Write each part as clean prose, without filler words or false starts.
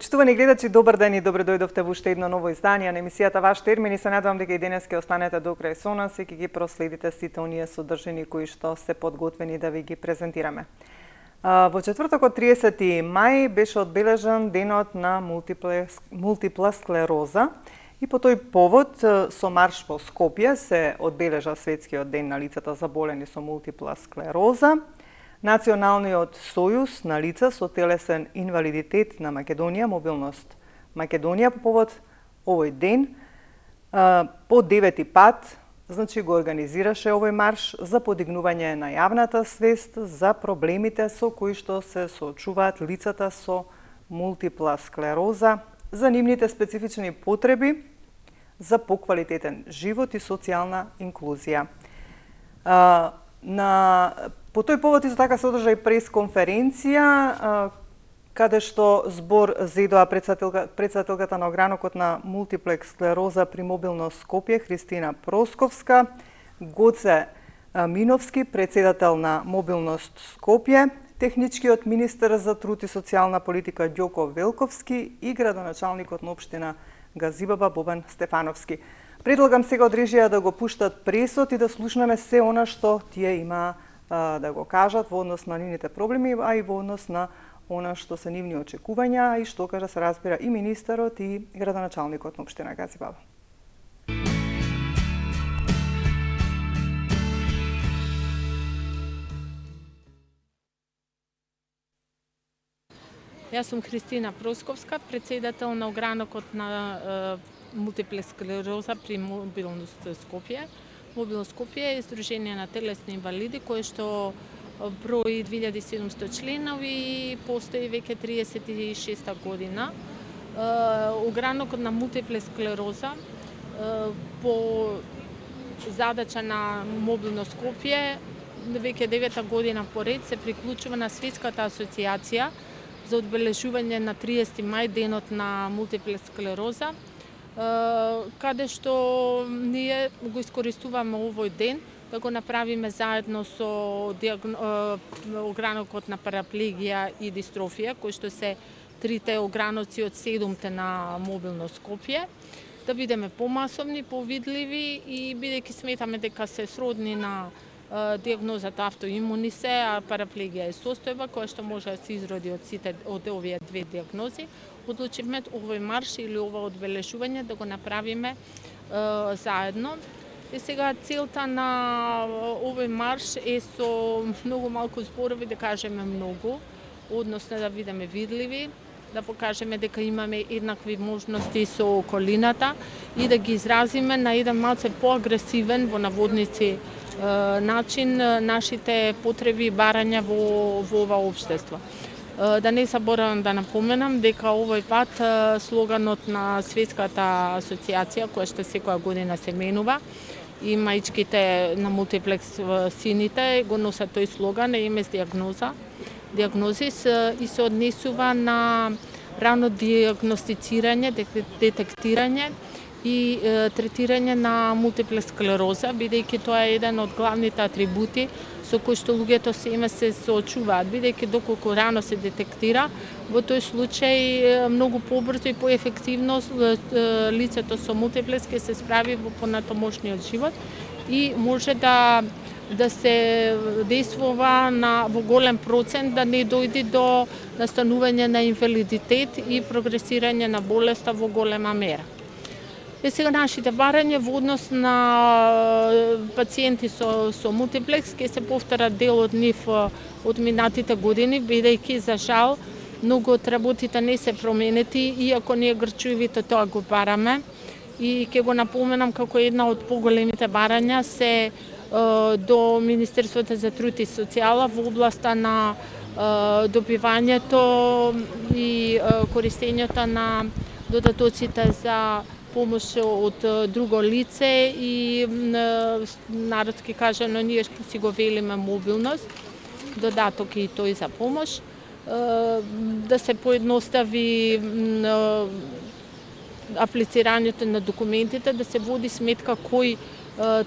Почитувани гледачи, добар ден и добре дојдовте во уште едно ново издание на емисијата Ваш термин и се надевам дека и денес ќе останете до крај со нас и ќе ги проследите сите оние содржини кои што се подготвени да ви ги презентираме. Во четвртокот 30 мај беше одбележан денот на мултипла склероза и по тој повод со марш по Скопје се одбележа светскиот ден на лицата заболени со мултипла склероза. Националниот сојуз на лица со телесен инвалидитет на Македонија, Мобилност Македонија, по повод овој ден, по 9 пат, го организираше овој марш за подигнување на јавната свест за проблемите со кои што се соочуваат лицата со мултипла склероза, за нивните специфични потреби за поквалитетен живот и социјална инклузија. По тој повод исто така се одржа и пресконференција каде што збор зедоа председателката на огранокот на мултиплекс склероза при Мобилност Скопје Христина Просковска, Гоце Миновски, председател на Мобилност Скопје, техничкиот министер за труд и социјална политика Ѓоко Велковски и градоначалникот на општина Газибаба Бобан Стефановски. Предлагам сега од режија да го пуштат пресот и да слушнеме се она што тие има да го кажат во однос на нивните проблеми, а и во однос на она што се нивни очекувања и што кажа се разбира и министерот и градоначалникот на општина Газибаба. Јас сум Христина Просковска, председател на огранокот на мултипла склероза при Мобилност Скопје. Мобилност Скопје е Сдружение на телесни инвалиди кое што брои 2700 членови и постои веќе 36 година. Огранокот на мултипла склероза по задача на Мобилност Скопје веќе 9 година поред се приклучува на Светската асоциација за одбележување на 30 мај денот на мултипла склероза, каде што ние го искористуваме овој ден да го направиме заедно со огранокот на параплегија и дистрофија, кои што се трите ограноци од 7-те на Мобилност Скопје, да бидеме помасовни, повидливи и бидејќи сметаме дека се сродни на диагнозата автоимуни се, а параплегија е состојба која што може да се изроди од овие две диагнози, одлучивме овој марш или ова одбележување да го направиме заедно. И сега целта на овој марш е со многу малку зборови да кажеме многу, односно да бидеме видливи, да покажеме дека имаме еднакви можности со околината и да ги изразиме на еден малце поагресивен во наводници начин нашите потреби и барања во ова општество. Да не заборавам да напоменам дека овој пат слоганот на Светската асоциација, која што секоја година се менува, и маичките на мултиплекс сините го носат тој слоган ЕМС диагнозис и се однесува на рано диагностицирање, детектирање и третирање на мултипла склероза, бидејќи тоа е еден од главните атрибути со кои што луѓето се соочуваат, бидејќи доколку рано се детектира, во тој случај многу побрзо и поефективно лицето со мултиплес ќе се справи во понатомошниот живот и може да се действува во голем процент, да не дојде до настанување на инвалидитет и прогресирање на болеста во голема мера. И сега нашите барања во однос на пациенти со мултиплекс ќе се повторат дел од нив од минатите години, бидејќи за жал многу од работите не се променети, иако ние грчуевите тоа го бараме. И ќе го напоменам како една од поголемите барања се до Министерството за труд и социјала во областа на добивањето и користењето на додатоците за помош од друго лице и народски кажано ние си го велиме мобилност, додаток и тој за помош, да се поедностави аплицирањето на документите, да се води сметка кој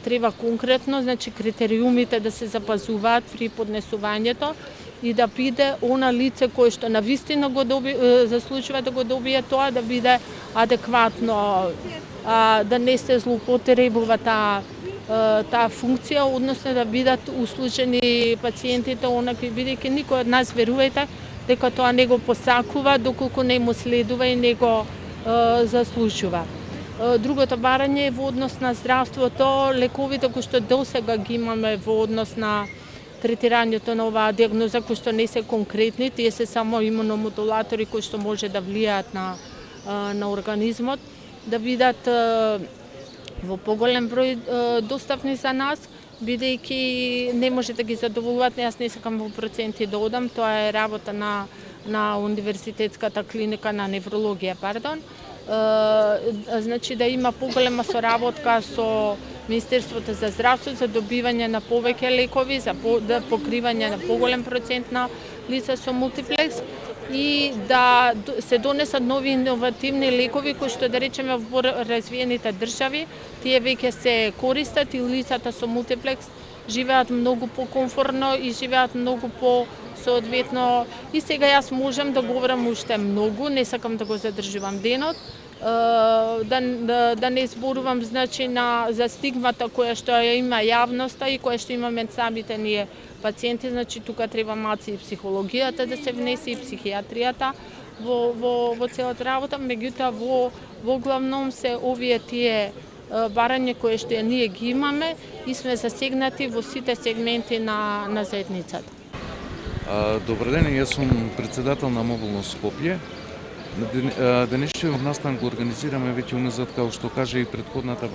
треба конкретно, значи критериумите да се запазуваат при поднесувањето и да биде она лице кое што навистина го заслужува да го добие тоа, да биде адекватно, да не се злоупотребува таа функција, односно да бидат услужени пациентите онакви, бидејќи никој од нас, верувајте, дека тоа не го посакува доколку не му следува и не го заслужува. Другото барање е во однос на здравството, лековите кои што досега ги имаме во однос на третирањето на оваа диагноза, кои што не се конкретни, тие се само имуномодулатори кои што може да влијаат на организмот, да бидат во поголем број достапни за нас, бидејќи не може да ги задоволуват, јас не сакам во проценти да одам, тоа е работа на универзитетската клиника на неврологија, значи да има поголема соработка со Министерството за здравство за добивање на повеќе лекови, за покривање на поголем процент на лица со мултиплекс и да се донесат нови иновативни лекови кои што, да речеме, во развиените држави, тие веќе се користат и лицата со мултиплекс живеат многу покомфортно и живеат многу соодветно. И сега јас можам да говорам уште многу, не сакам да го задржувам денот, да не зборувам, значи, за стигмата која што ја има јавноста и која што имаме самите ние пациенти, значи тука треба малце и психологијата да се внесе и психијатријата во целата работа, меѓутоа во главном се овие тие барања кои што ние ги имаме и сме засегнати во сите сегменти на заедницата. Добар ден, јас сум председател на Мобилно Скопје. Денешниот настан го организираме веќе уназад, како што каже и претходната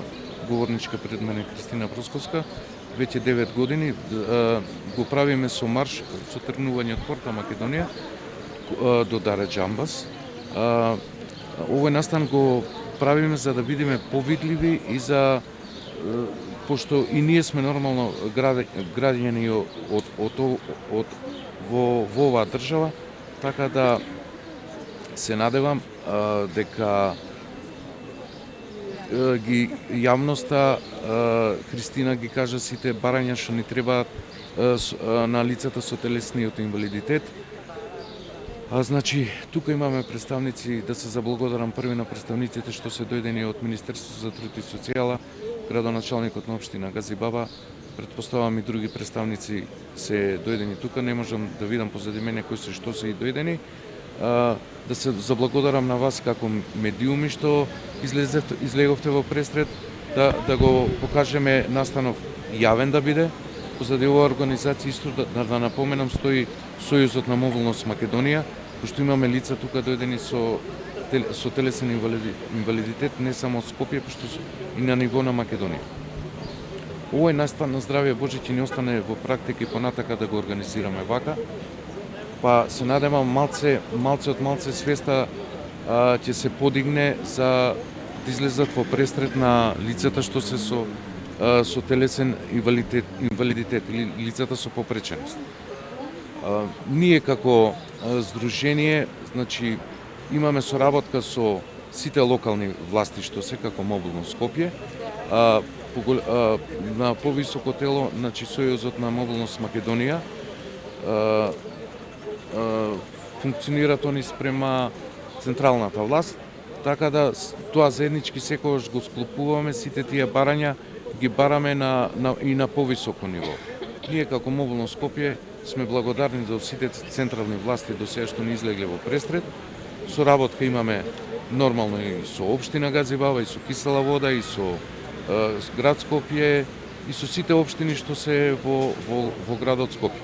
говорничка пред мене Кристина Просковска, веќе 9 години. Го правиме со марш, со тргнување од порта Македонија до Даре Џамбас. Овој настан го правиме за да бидеме повидливи и за пошто и ние сме нормално граѓани во оваа држава, така да се надевам дека ги јавноста, Христина ги кажа сите барања што ни требаат на лицата со телесниот инвалидитет. Значи, тука имаме представници, да се заблагодарам први на представниците што се дојдени од Министерството за труд и социјала, градоначалникот на општина Газибаба, претпоставам и други представници се дојдени тука, не можам да видам позади мене кои се што се и дојдени. Да се заблагодарам на вас како медиуми што излеговте во пресред, да го покажеме настанов јавен да биде. Позади оваа организација исто да напоменам стои Сојузот на мобилност Македонија, што имаме лица тука дојдени со телесен инвалидитет не само од Скопје, што и на ниво на Македонија. Овој настан на здравје Божи ќе ни остане во практика и понатака да го организираме вака. Па се надевам малце свеста ќе се подигне за да излезат во пресред на лицата што се со телесен инвалидитет или лицата со попреченост. Ние како здружение, значи, имаме соработка со сите локални власти што се како Мобилно Скопје, на повисоко тело, значи Сојузот на мобилност Македонија, функционираат они спрема централната власт, така да тоа заеднички секогаш го склопуваме, сите тие барања ги бараме и на повисоко ниво. Ние како Мобилно Скопје сме благодарни за сите централни власти до сега што ни излегле во пресред. Соработка имаме нормално и со општина Газибаба, и со Кисела вода, и со град Скопје, и со сите општини што се во градот Скопје.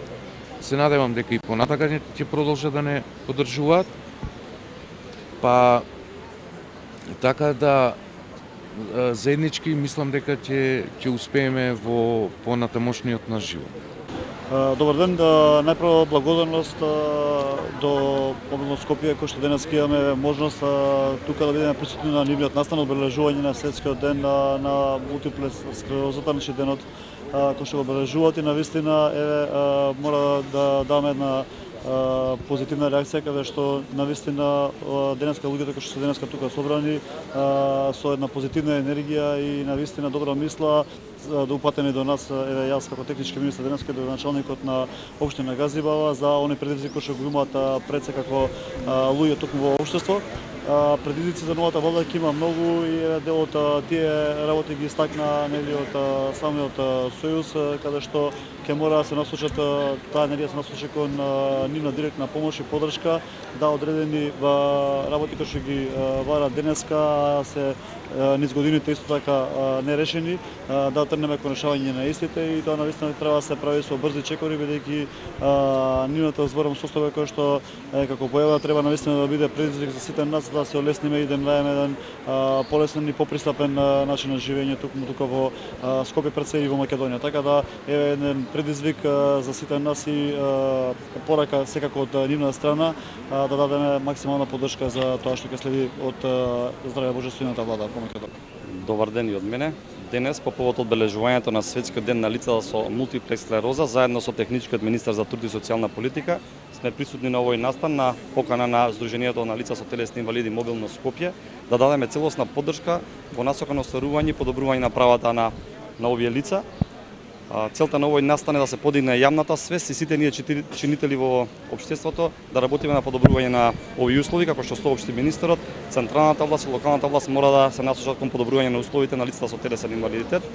Се надевам дека и понатака ќе продолжат да не поддржуваат, па така да заеднички мислам дека ќе успееме во понатамошниот наш живот. Добар ден, најпрво благодарност до Мобилно Скопје, кој што денес имаме можност тука да бидеме присутни на нивниот настан, одбележување на светскиот ден на мултипла склерозата, значи денот кој што го обележуваат и навистина мора да даме една позитивна реакција каде што навистина денеска луѓето кои што се денеска тука собрани со една позитивна енергија и навистина добра мисла да упатени до нас, еве јас како технички министар денеска до началникот на општина Газибава за они предизвици кои што го имаат пред се како луѓе токму во општество. Предизвици за новата влада ќе има многу и дел од тие работи ги истакна нели од самиот сојуз каде што ќе мора да се насочат таа енергија се насочи кон нивна директна помош и поддршка да одредени работи кои што ги варат денеска се низ годините исто така нерешени да тргнеме кон решавање на истите и тоа навистина треба да се прави со брзи чекори бидејќи нивната зборам состојба која што како појава треба навистина да биде предизвик за сите нас да се олесниме и да имаме еден полесен и попристапен начин на живење тука во Скопје пред се и во Македонија. Така да е еден предизвик за сите нас и порака секако од нивна страна да дадеме максимална поддршка за тоа што ќе следи од здравја божествената влада по Македонија. Добар ден и од мене. Денес по повод одбележувањето на Светскиот ден на лицата со мултиплекс склероза, заедно со техничкиот министар за труд и социјална политика, сме присутни на овој настан на покана на Сдруженијето на лица со телесни инвалиди Мобилно Скопје да дадеме целосна поддршка во насока на остварување и подобрување на правата на овие лица. Целта на овој настан е да се подигне јавната свест и сите ние чинители во општеството да работиме на подобрување на овие услови, како што соопшти министерот. Централната власт и локалната власт мора да се насочат кон подобрување на условите на лицата со телесен инвалидитет.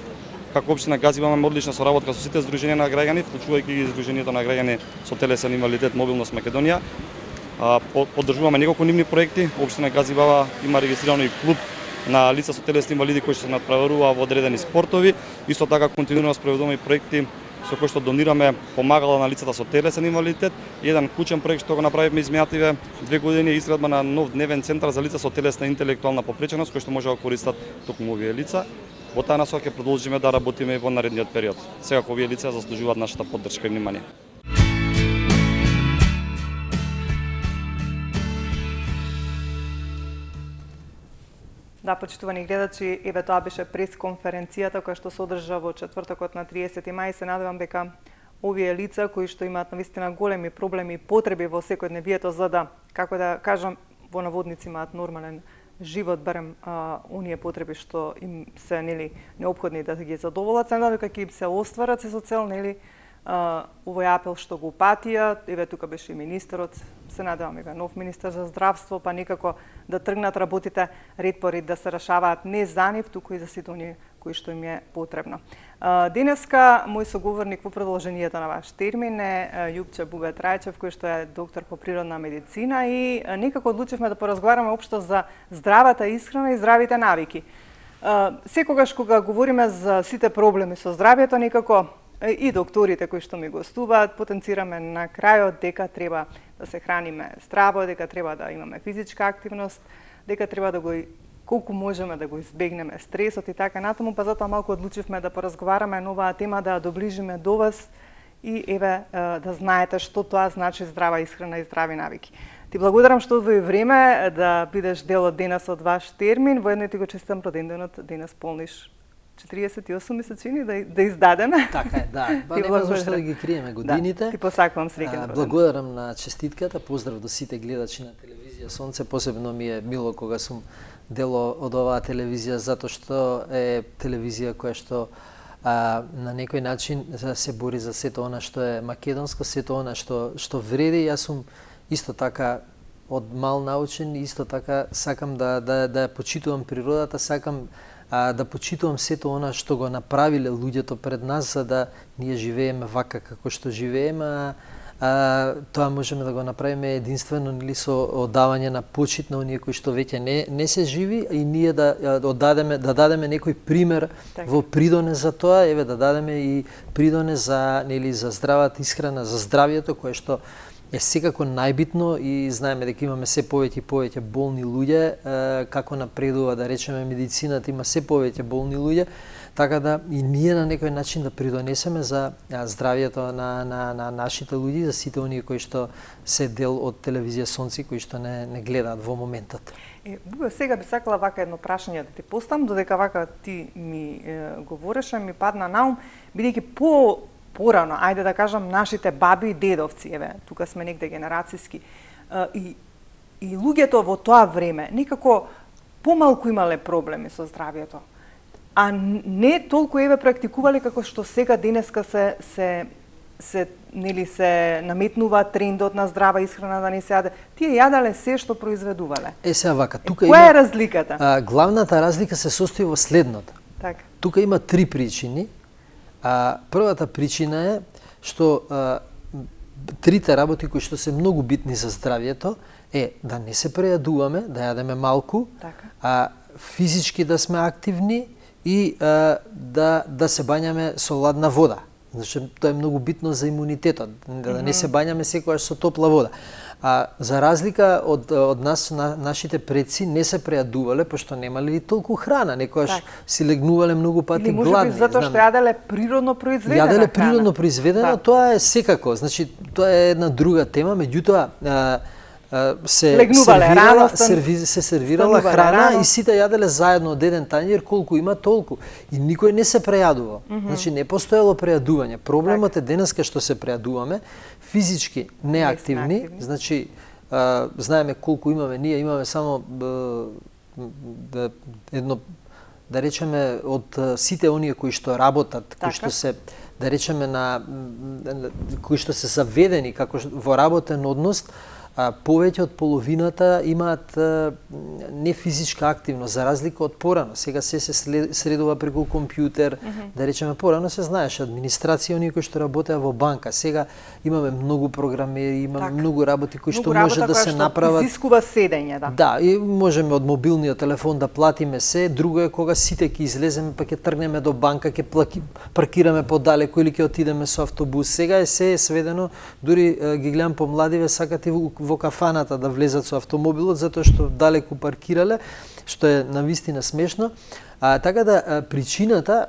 Како општина Газибава имаме одлична соработка со сите здруженија на граѓани, вклучувајќи и Сдруженијето на граѓани со телесен инвалидитет Мобилност Македонија. Поддржуваме неколку нивни проекти. Општина Газибава има регистрирано и клуб на лица со телесни инвалиди кои што се надпреварува во одредени спортови. Исто така континуирано спроведуваме и проекти со кои што донираме помагала на лицата со телесен инвалидитет. Еден клучен проект што го направивме изминативе 2 години е изградба на нов дневен центар за лица со телесна интелектуална попреченост кои што може да користат токму овие лица. Во таа насока ќе продолжиме да работиме и во наредниот период. Секако овие лица заслужуваат нашата поддршка и внимание. Да, почитувани гледачи, еве тоа беше пресконференцијата која што се одржа во четвртокот на 30 мај. Се надевам дека овие лица кои што имаат навистина големи проблеми и потреби во секојдневието за да, како да кажам, во наводници имаат нормален живот, барем оние потреби што им се нели неопходни да ги задоволат, се надевам дека ќе им се остварат се со цел нели овој апел што го упатија, еве тука беше и министерот, се надевам еве нов министер за здравство, па некако да тргнат работите ред по ред да се решаваат не за нив, туку и за сите оние кои што им е потребно. Денеска мој соговорник во продолжението на ваш термин е Љупче Бубет Рајчев, кој што е доктор по природна медицина и некако одлучивме да поразговараме општо за здравата исхрана и здравите навики. Секогаш кога говориме за сите проблеми со здравјето, некако и докторите кои што ми гостуваат, потенцираме на крајот дека треба да се храниме здраво, дека треба да имаме физичка активност, дека треба да го колку можеме да го избегнеме стресот и така натаму, па затоа малку одлучивме да поразговараме на оваа тема, да ја доближиме до вас и еве да знаете што тоа значи здрава исхрана и здрави навики. Ти благодарам што одвои време да бидеш дел од денес од ваш термин, воедно ти го честитам роденденот, денес полниш 48 ми се чини да издадеме. Така е, да. Ба нема зашто да ги криеме годините. Да, ти посакувам среќен роденден. Благодарам на честитката, поздрав до сите гледачи на телевизија Сонце, посебно ми е мило кога сум дел од оваа телевизија, затоа што е телевизија која што на некој начин се бори за сето она што е македонско, сето она што вреди. Јас сум исто така од мал научен, исто така сакам да ја почитувам природата, сакам да почитувам сето она што го направиле луѓето пред нас за да ние живееме вака како што живееме. Тоа можеме да го направиме единствено нели со оддавање на почит на оние кои што веќе не се живи и ние да дадеме некој пример во придоне за тоа, еве да дадеме и придоне за нели за здравата исхрана, за здравјето кое што е секако најбитно и знаеме дека имаме се повеќе и повеќе болни луѓе, како напредува да речеме медицината, има се повеќе болни луѓе, така да и ние на некој начин да придонесеме за здравјето на нашите луѓе, за сите оние кои што се дел од телевизија Сонци, кои што не гледаат во моментот. Сега би сакала вака едно прашање да ти поставам, додека вака ти ми говореше, ми падна на ум, бидејќи порано, ајде да кажам, нашите баби и дедовци, еве, тука сме негде генерацијски, и луѓето во тоа време некако помалку имале проблеми со здравјето, а не толку еве практикувале како што сега денеска се наметнува трендот на здрава исхрана да не се јаде. Тие јадале се што произведувале. Сега вака, тука која е разликата? Главната разлика се состои во следното. Така. Тука има три причини. Првата причина е што трите работи кои што се многу битни за здравјето е да не се прејадуваме, да јадеме малку, така. Физички да сме активни и да се бањаме со ладна вода. Значи, тоа е многу битно за имунитетот, да не се бањаме секогаш со топла вода. За разлика од нас, нашите предци не се прејадувале, пошто немале и толку храна, некојаш си легнувале многу пати гладни. Или може би затоа што јаделе природно произведена храна. Јаделе природно произведена, тоа е секако. Значи, тоа е една друга тема, меѓутоа се сервирала храна и сите јаделе заедно од еден тањер, колку има толку. И никој не се прејадувал. Значи не постоело прејадување. Проблемот е денеска што се прејадуваме, физички неактивни, значи знаеме колку имаме, ние имаме само едно, да речеме, од сите оние кои што работат, кои што се, да речеме, кои што се заведени како во работен однос, повеќе од половината имаат не физичка активност, за разлика од порано. Сега се средува преку компјутер, да речеме, порано се знаеше администрација, оние кои што работеа во банка. Сега имаме многу програмери, имаме многу работи кои што може да се направат. Изискува седење, да. Да, и можеме од мобилниот телефон да платиме се. Друго е кога сите ќе излеземе, па ќе тргнеме до банка, ќе паркираме подалеку или ќе отидеме со автобус. Сега е се сведено, дури ги гледам помладиве, сакат и во кафаната да влезат со автомобилот, затоа што далеку паркирале, што е навистина смешно. Така да, причината,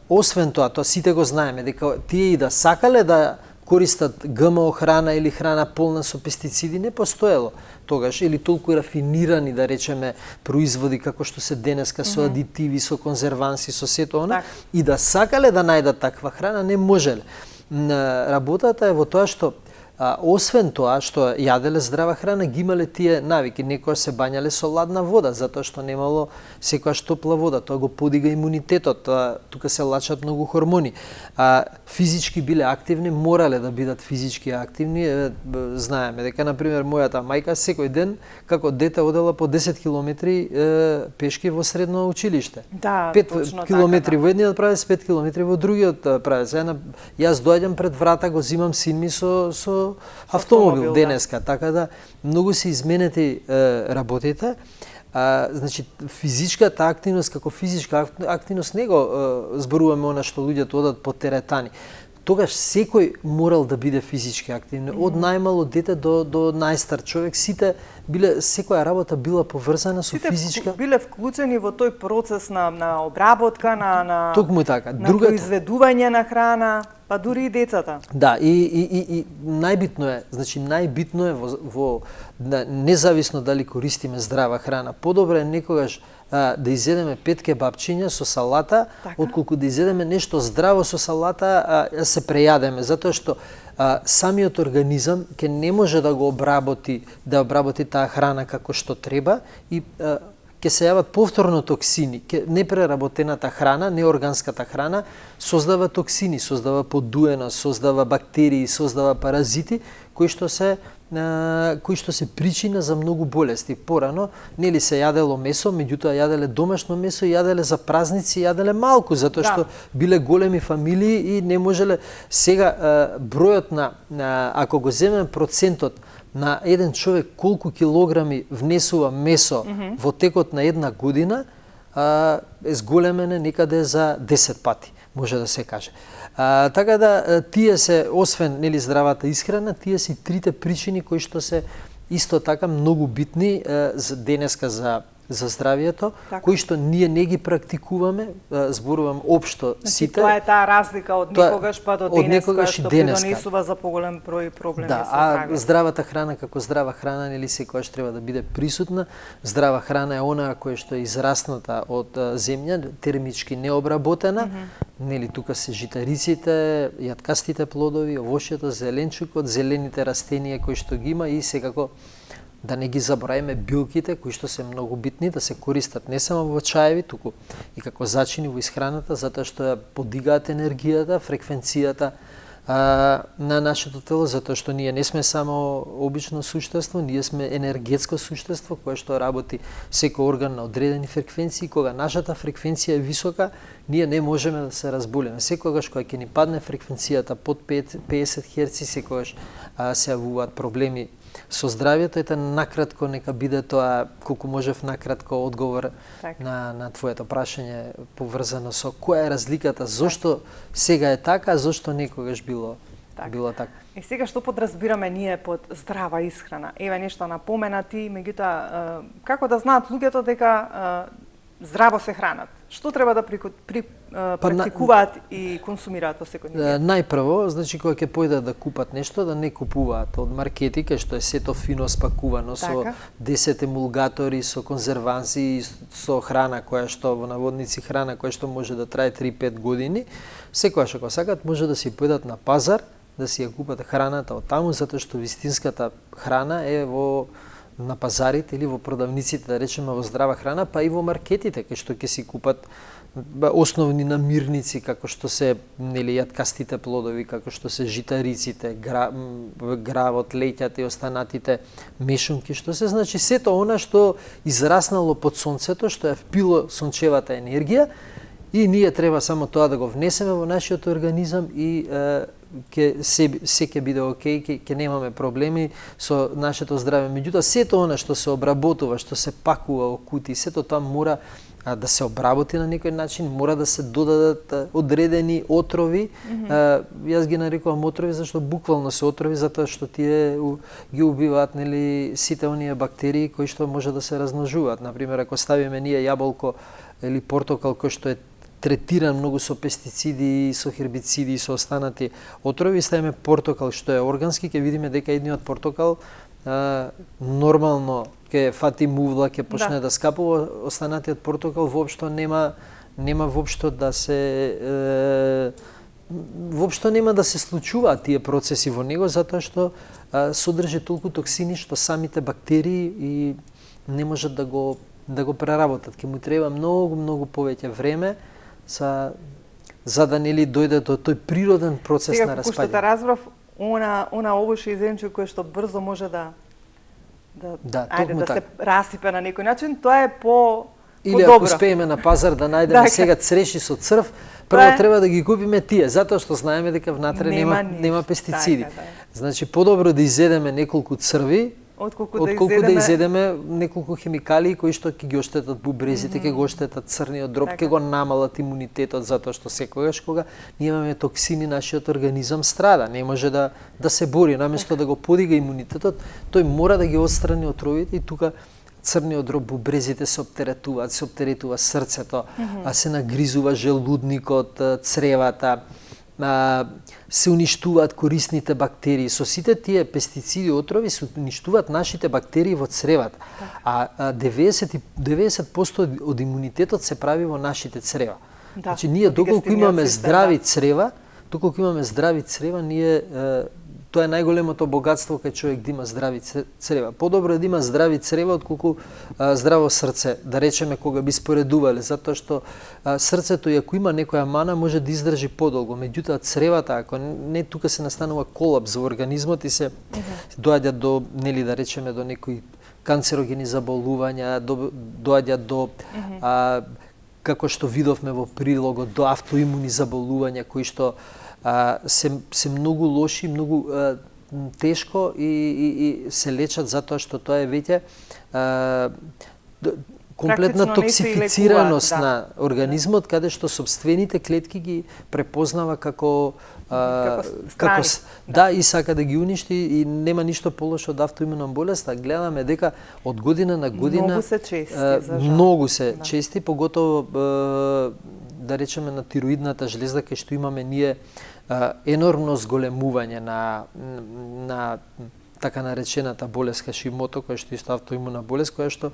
освен тоа сите го знаеме, дека тие и да сакале да користат ГМО храна или храна полна со пестициди, не постоело тогаш, или толку рафинирани, да речеме, производи како што се денеска со адитиви, со конзерванси, со сето она, и да сакале да најдат таква храна, не можеле. Работата е во тоа што освен тоа што јаделе здрава храна, ги имале тие навики. Некојаш се бањале со ладна вода, затоа што немало секојаш топла вода. Тоа го подига имунитетот, тука се лачат многу хормони. Физички биле активни, морале да бидат физички активни. Знаеме дека, например, мојата мајка секој ден, како дете, одела по 10 километри пешки во средно училиште. Да, 5 километри во едниот правец, 5 километри во другиот правец. Јас доаѓам пред врата, го зимам син ми со автомобил денеска, така да многу се изменети работите. Значи, физичката активност, како физичка активност, не го зборуваме она што луѓето одат по теретани. Тогаш секој морал да биде физички активен, од најмало дете до најстар човек, сите биле, секоја работа била поврзана со физичка. Сите биле вклучени во тој процес на обработка, на токму така, на произведување на храна, па дури и децата. Да, и најбитно е, значи најбитно е во независно дали користиме здрава храна, подобро е некогаш да изедеме 5 кебапчиња со салата, отколку да изедеме нешто здраво со салата, се прејадеме, затоа што самиот организам ќе не може да го обработи таа храна како што треба и ќе се јават повторно токсини. Непреработената храна, неорганската храна, создава токсини, создава подуеност, создава бактерии, создава паразити, кои што се причина за многу болести. Порано, нели се јадело месо, меѓутоа јаделе домашно месо, јаделе за празници, јаделе малку, затоа што биле големи фамилии и не можеле. Сега бројот ако го земеме процентот на еден човек колку килограми внесува месо во текот на една година, е зголемене некаде за 10 пати, може да се каже. Така да, тие се, освен нели здравата исхрана, тие се трите причини кои што се исто така многу битни денеска за за здравието, Така. кои што ние не ги практикуваме, зборувам општо сите. Тоа е таа разлика од некогаш па до денес, која што денеска придонесува за поголем број проблеми да, со здравието. Здравата храна како здрава храна нели секогаш треба да биде присутна. Здрава храна е онаа која што е израсната од земја, термички необработена. Нели тука се житариците, јаткастите плодови, овошјето, зеленчукот, зелените растенија кои што ги има и секако да не ги забравиме билките кои што се многу битни да се користат не само во чаеви, туку и како зачини во исхраната, затоа што ја подигаат енергијата, фреквенцијата на нашето тело, затоа што ние не сме само обично суштество, ние сме енергетско суштество кое што работи секој орган на одредени фреквенции. Кога нашата фреквенција е висока, ние не можеме да се разболеме. Секогаш кога ќе ни падне фреквенцијата под 50 Hz, секогаш се јавуваат проблеми со здравието. Ете накратко нека биде тоа колку можев накратко одговор на твоето прашање поврзано со која е разликата, зошто сега е така, а зошто некогаш било така. И сега што подразбираме ние под здрава исхрана? Еве нешто напоменати, меѓутоа како да знаат луѓето дека здраво се хранат? Што треба да практикуваат и консумираат во секојдневниот? Најпрво, значи кога ќе појдат да купат нешто, да не купуваат од маркети кај што е сето фино спакувано со 10 емулгатори, со конзерванси, со храна која што во наводници храна која што може да трае 3-5 години. Секогаш ако сакат може да си појдат на пазар, да си ја купат храната од таму, затоа што вистинската храна е на пазарите или во продавниците, да речеме во здрава храна, па и во маркетите, кај што ќе си купат основни намирници, како што се нели јаткастите плодови, како што се житариците, гравот, леќата и останатите мешунки, што се значи сето она што израснало под сонцето, што е впило сончевата енергија и ние треба само тоа да го внесеме во нашиот организам и се ќе биде окей, ќе немаме проблеми со нашето здраве. Меѓутоа, сето она што се обработува, што се пакува во кутии, сето тоа мора да се обработи на некој начин, мора да се додадат одредени отрови. Јас ги нарекувам отрови, зашто буквално се отрови, затоа што тие ги убиваат нели сите оние бактерии кои што може да се размножуваат. Например, ако ставиме ние јаболко или портокал кој што е третиран многу со пестициди, со хербициди и со останати отрови, ставиме портокал што е органски, ќе видиме дека едниот портокал нормално ќе фати мувла, ќе почне да скапува, останатиот портокал воопшто нема воопшто да се воопшто нема да се случуваат тие процеси во него, затоа што содржи толку токсини што самите бактерии и не можат да го преработат. Ке му треба многу повеќе време за да нели дојде до тој природен процес сега, на распаѓање. Сега, што разбрав, она овоше и зеленчук кое што брзо може да се расипе на некој начин, тоа е или ако успееме на пазар да најдеме сега цреши со црв, прво треба да ги купиме тие, затоа што знаеме дека внатре нема пестициди. Значи подобро да изедеме неколку црви, отколку да изедеме неколку хемикалии кои што ќе ги оштетат бубрезите, ќе го оштетат црниот дроб, ќе го намалат имунитетот, затоа што секогаш кога ние имаме токсини, нашиот организам страда, не може да се бори, наместо да го подига имунитетот, тој мора да ги отстрани отровите и тука црниот дроб, бубрезите се оптеретуваат, се оптеретува срцето, се нагризува желудникот, цревата, се уништуваат корисните бактерии. Со сите тие пестициди отрови се уништуваат нашите бактерии во цревата. А 90% од имунитетот се прави во нашите црева. Значи ние доколку имаме здрави црева, ние тоа е најголемото богатство кај човек да има здрави црева. Подобро е да има здрави црева отколку здраво срце, да речеме кога би споредувале, затоа што срцето и ако има некоја мана може да издржи подолго, меѓутоа цревата ако не тука се настанува колапс во организмот и се доаѓа до нели да речеме до некои канцерогени заболувања, доаѓа до како што видовме во прилогот до автоимуни заболувања кои што се многу лоши, многу тешко и се лечат затоа што тоа е веќе комплетна токсифицираност лекуваат, на организмот, каде што собствените клетки ги препознава како страни. И сака да ги уништи и нема ништо полошо од автоимуна болест, а гледаме дека од година на година многу се чести, за жал. многу се чести, поготово да речеме на тироидната жлезда кај што имаме ние енормно зголемување на така наречената болест Хашимото, која што исто автоимуна болест, која што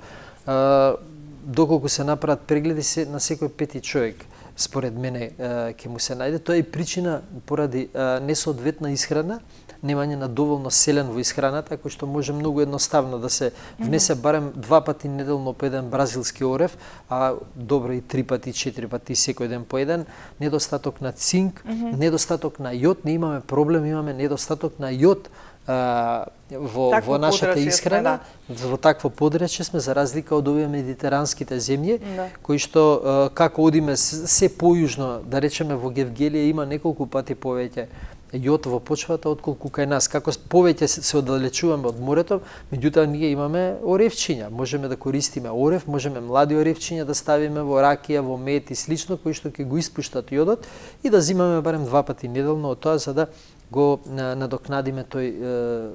доколку се направат прегледи на секој пети човек, според мене ќе му се најде. Тоа е причина поради несоодветна исхрана, немање на доволно селен во исхраната, кој што може многу едноставно да се внесе барем 2 пати неделно по еден бразилски орев, а добро и 3 пати, 4 пати секој ден по еден, недостаток на цинк, недостаток на јод, не имаме проблем, имаме недостаток на јод во нашата исхрана, во такво подречје сме, за разлика од овие медитеранските земји, кои што како одиме се појужно, да речеме во Гевгелија има неколку пати повеќе јод во почвата отколку кај нас. Како повеќе се оддалечуваме од морето, меѓутоа ние имаме оревчиња. Можеме да користиме орев, можеме млади оревчиња да ставиме во ракија, во мед и слично, кои што ќе го испуштат јодот и да зимаме барем 2 пати неделно од тоа, за да го надокнадиме тој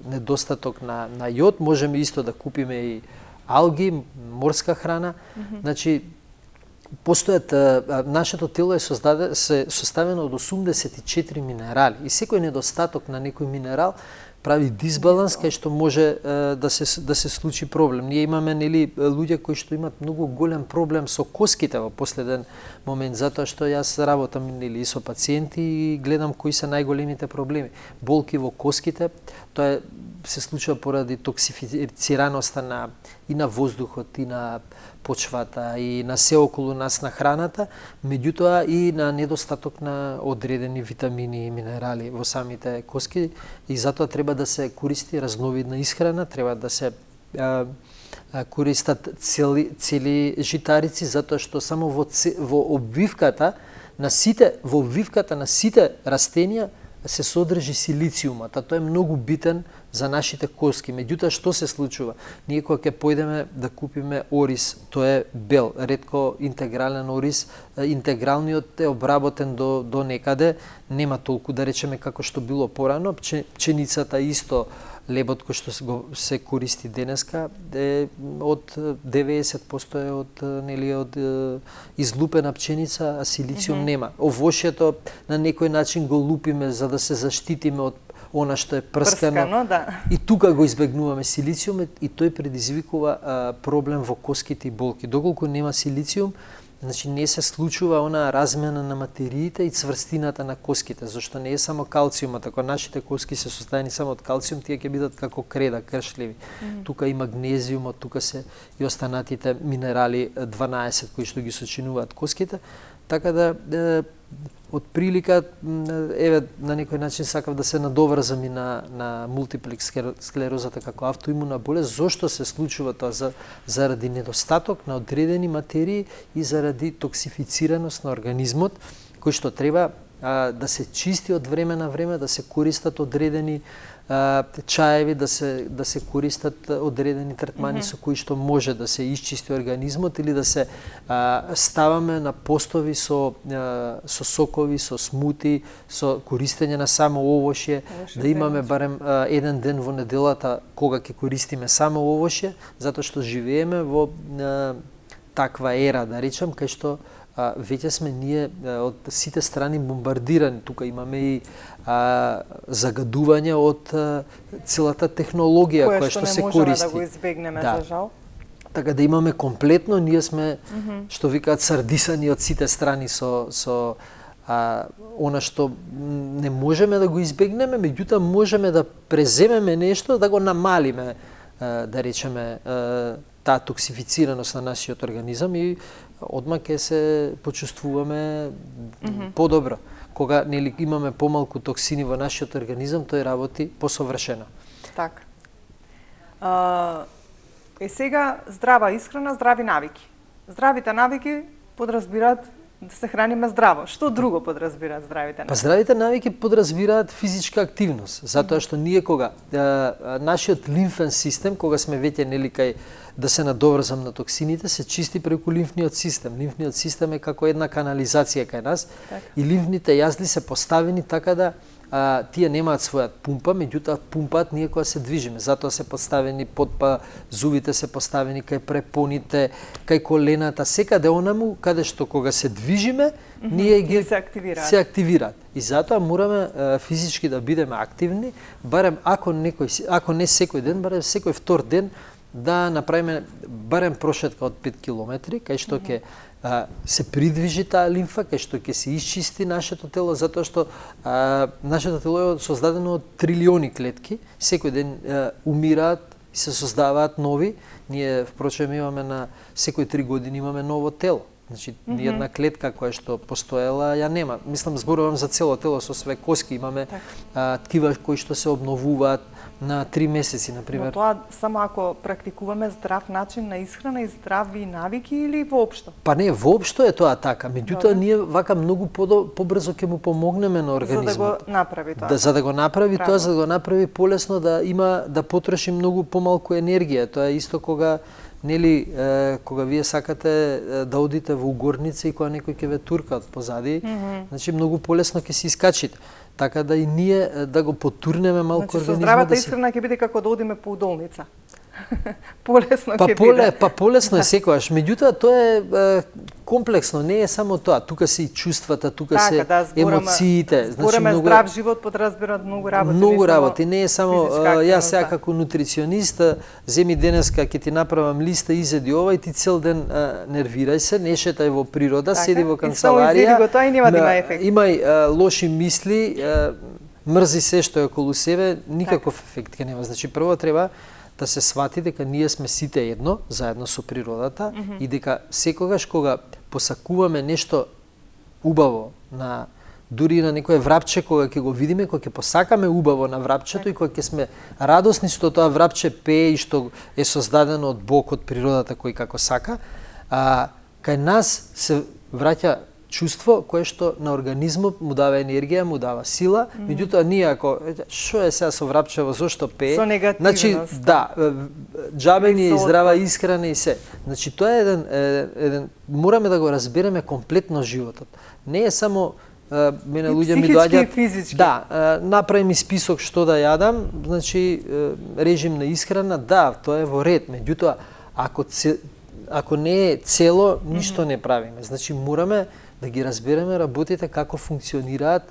недостаток на јод. Можеме исто да купиме и алги, морска храна. Значи, постојат, нашето тело е составено од 84 минерали и секој недостаток на некој минерал прави дисбаланс кај што може да се случи проблем. Ние имаме луѓе кои што имаат многу голем проблем со коските во последен момент, затоа што јас работам и со пациенти и гледам кои се најголемите проблеми. Болки во коските, тоа се случува поради токсифицираноста и на воздухот, и на почвата, и на се околу нас на храната, меѓутоа и на недостаток на одредени витамини и минерали во самите коски, и затоа треба да се користи разновидна исхрана, треба да се користат цели житарици, затоа што само во обвивката на сите растенија се содржи силициумот, а тоа е многу битен за нашите коски. Меѓутоа, што се случува? Ние кога ќе појдеме да купиме ориз, тоа е бел, ретко интегрален ориз, интегралниот е обработен до некаде, нема толку, да речеме, како што било порано. Пченицата исто, лебот кој што се користи денеска, од 90% е од излупена пченица, а силициум нема. Овошјето на некој начин го лупиме за да се заштитиме од она што е прскано, и тука го избегнуваме силициумот и тој предизвикува проблем во коските и болки. Доколку нема силициум, значи не се случува она размена на материите и цврстината на коските, зашто не е само калциумот. Ако нашите коски се составени само од калциум, тие ќе бидат како креда, кршливи. Тука и магнезиумот, тука се и останатите минерали 12 кои што ги сочинуваат коските. Така да од прилика, еве, на некој начин сакав да се надоврзам и на мултиплекс склерозата како автоимуна болест. Зошто се случува тоа? Заради недостаток на одредени материи и заради токсифицираност на организмот, кој што треба да се чисти од време на време, да се користат одредени чаеви, да се користат одредени третмани со кои што може да се исчисти организмот, или да се ставаме на постови со сокови, со смути, со користење на само овошје, да имаме барем еден ден во неделата кога ќе користиме само овошје, затоа што живееме во таква ера, да речам, кај што веќе сме ние од сите страни бомбардирани. Тука имаме и загадување од целата технологија која што се користи. Која што не можеме да го избегнеме, за жал. Така да имаме комплетно, ние сме, што викаат, сардисани од сите страни со она што не можеме да го избегнеме, меѓутоа можеме да преземеме нешто, да го намалиме, да речеме, таа токсифицираност на нашиот организам и одма ќе се почувствуваме подобро. Кога имаме помалку токсини во нашиот организам, тој работи посовршено. Така. Сега здрава исхрана, здрави навики. Здравите навики подразбираат да се храниме здраво. Што друго подразбираат здравите навики? Па здравите навики подразбираат физичка активност, затоа што ние кога нашиот лимфен систем, кога сме веќе нели кај да се надоврзам на токсините, се чисти преку лимфниот систем. Лимфниот систем е како една канализација кај нас и лимфните јазди се поставени така да тие немаат својат пумпа, меѓутоа пумпаат ние кога се движиме. Затоа се поставени зубите се поставени кај препоните, кај колената, секаде онаму каде што кога се движиме, ние ги се активираат. И затоа мораме физички да бидеме активни, барем ако не секој ден, барем секој втор ден да направиме барем прошетка од 5 километри, кај што ќе се придвижи таа лимфа, кај што ќе се исчисти нашето тело, затоа што нашето тело е создадено од трилиони клетки, секој ден умираат и се создаваат нови. Ние, впрочем, имаме на секој 3 години имаме ново тело. Значи, една клетка која што постоела ја нема. Мислам, зборувам за цело тело со све коски, имаме ткива кои што се обновуваат на 3 месеци, например. Но тоа само ако практикуваме здрав начин на исхрана и здрави навики или воопшто? Па не, воопшто е тоа така. Меѓутоа, ние вака многу побрзо ќе му помогнеме на организмот. За да го направи тоа. За да го направи тоа, за да го направи полесно, да потроши многу помалку енергија. Тоа е исто кога нели кога вие сакате да одите во угорница и кога некој ќе ве турка од позади, значи многу полесно ќе се искачите. Така да и ние да го потурнеме малку организмот. Значи, здравата исхрана ќе биде како да одиме по удолница. Полесно ќе биде. Па полесно е секогаш, меѓутоа тоа е комплексно, не е само тоа, тука се и чувствата, тука се емоциите, значи многу здрав живот подразбираат многу работи. Многу работи, не е само јас сега како нутриционист, земи денеска ќе ти направам листа, изеди ова и ти цел ден нервирај се, не шетај во природа, седи во канцеларија. Имај лоши мисли, мрзи се што е околу себе, никаков ефект ќе нема. Значи прво треба да се свати дека ние сме сите едно, заедно со природата, и дека секогаш кога посакуваме нешто убаво дури на некое врапче, кога ќе го видиме, кога ќе посакаме убаво на врапчето и кога ќе сме радосни што тоа врапче пее и што е создадено од Бог, од природата кој како сака, кај нас се враќа чувство кое што на организмот му дава енергија, му дава сила, меѓутоа ние ако што е сега со врапчево, зошто пее? Со негативност. Значи, џабе ни е здрава исхрана и се. Значи тоа е еден мораме да го разбереме комплетно животот. Не е само мене луѓе ми доаѓаат, направи ми список што да јадам, значи режим на исхрана, тоа е во ред, меѓутоа ако не е цело, ништо не правиме. Значи мораме да ги разбереме работите како функционираат,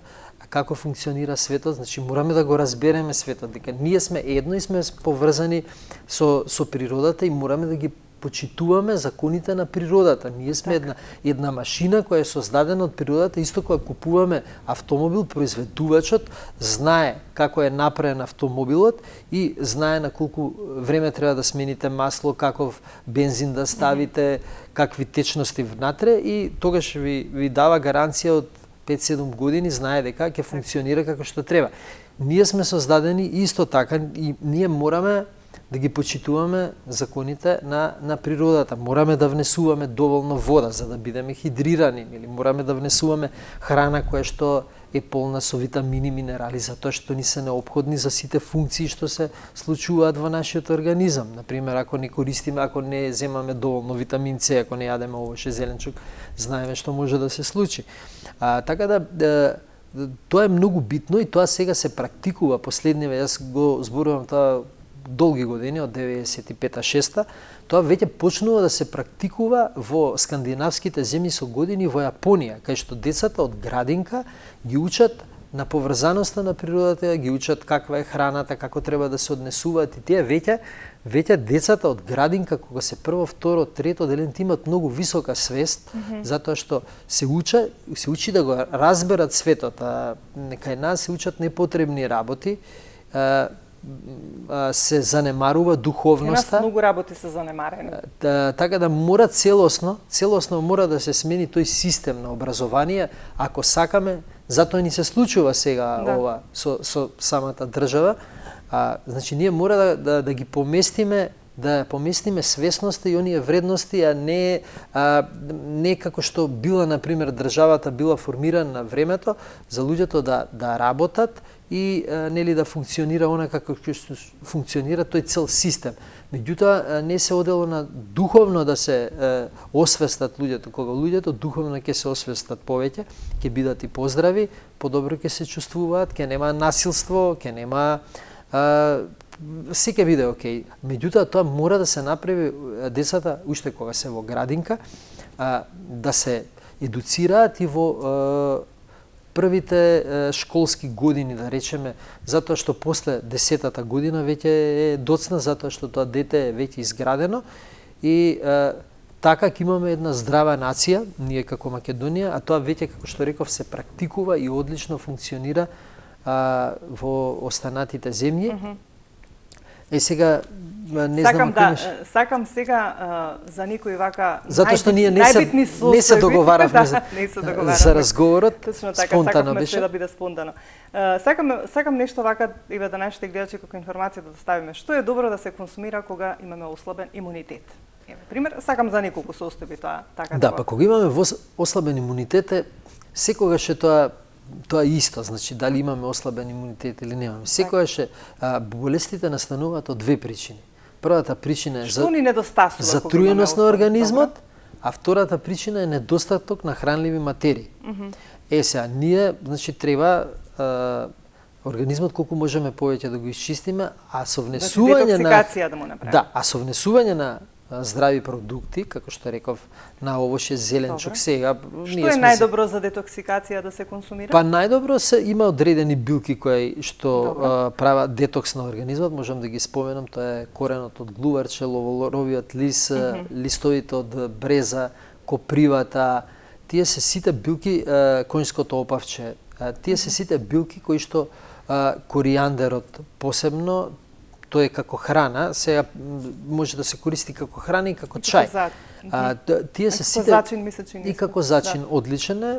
како функционира светот, значи мораме да го разбереме светот, дека ние сме едно и сме поврзани со природата и мораме да ги почитуваме законите на природата. Ние сме една машина која е создадена од природата, исто кога купуваме автомобил, произведувачот знае како е направен автомобилот и знае на колку време треба да смените масло, каков бензин да ставите, какви течности внатре и тогаш ви дава гаранција од 5-7 години, знае дека ќе функционира како што треба. Ние сме создадени исто така и ние мораме да ги почитуваме законите на природата. Мораме да внесуваме доволно вода за да бидеме хидрирани, или мораме да внесуваме храна која што е полна со витамини, минерали, затоа што ни се неопходни за сите функции што се случуваат во нашиот организам. Например, ако не користиме, ако не земаме доволно витамин С, ако не јадеме овоше зеленчук, знаеме што може да се случи. Така да тоа е многу битно и тоа сега се практикува последниве, јас го зборувам тоа долги години, од 95-6, тоа веќе почнува да се практикува во скандинавските земји со години во Јапонија, кај што децата од градинка ги учат на поврзаноста на природата, ги учат каква е храната, како треба да се однесуваат и тие веќе децата од градинка кога се прво, второ, трето делент имат многу висока свест, затоа што се учи да го разберат светот, кај нас се учат непотребни работи, се занемарува духовноста. Нас многу работи се занемарени. Така да мора целосно мора да се смени тој систем на образование, ако сакаме, затоа ни се случува сега со самата држава. Значи ние мора да ги поместиме да поместиме свесноста и оние вредности, а не како што била, например, државата била формирана на времето за луѓето да работат и нели да функционира она како што функционира тој цел систем. Меѓутоа не се одело на духовно да се освестат луѓето, кога луѓето духовно ќе се освестат повеќе, ќе бидат и поздрави, подобро ќе се чувствуваат, ќе нема насилство, ќе нема се ќе биде окей. Меѓутоа тоа мора да се направи децата уште кога се во градинка, да се едуцираат и во првите школски години, да речеме, затоа што после 10-та година веќе е доцна, затоа што тоа дете е веќе изградено и така ќе имаме една здрава нација, ние како Македонија, а тоа веќе, како што реков, се практикува и одлично функционира во останатите земји. Сега не знам сакам сега за некои вака затоа што ние не се договаравме за разговорот. Точно така, спонтано беше. Се да биде спонтано. Сакам нешто вака и да нашите гледачи како информација да ставиме. Што е добро да се консумира кога имаме ослабен имунитет? Пример, сакам за неколку состојби тоа така. Да, па кога имаме ослабен имунитет, секогаш е тоа исто, значи дали имаме ослабен имунитет или немаме. Секогаш болестите настануваат од две причини. Првата причина е затруеност на организмот, а втората причина е недостаток на хранливи материи. Сега, ние, значи, треба организмот колку можеме повеќе да го исчистиме, а со внесување детоксикација да му направиме. Да, а со внесување на здрави продукти, како што реков, на овоше зеленчук сега. Што е најдобро за детоксикација да се консумира? Па најдобро има одредени билки кои што прават детокс на организмот, можам да ги споменам, тоа е коренот од глуварче, ловоровиот лист, листовите од бреза, копривата, тие се сите билки, конјското опавче, тие се сите билки кои што коријандерот посебно, тоа е како храна, сега може да се користи како храна и како чај. Тие се сите и како зачин одличен е.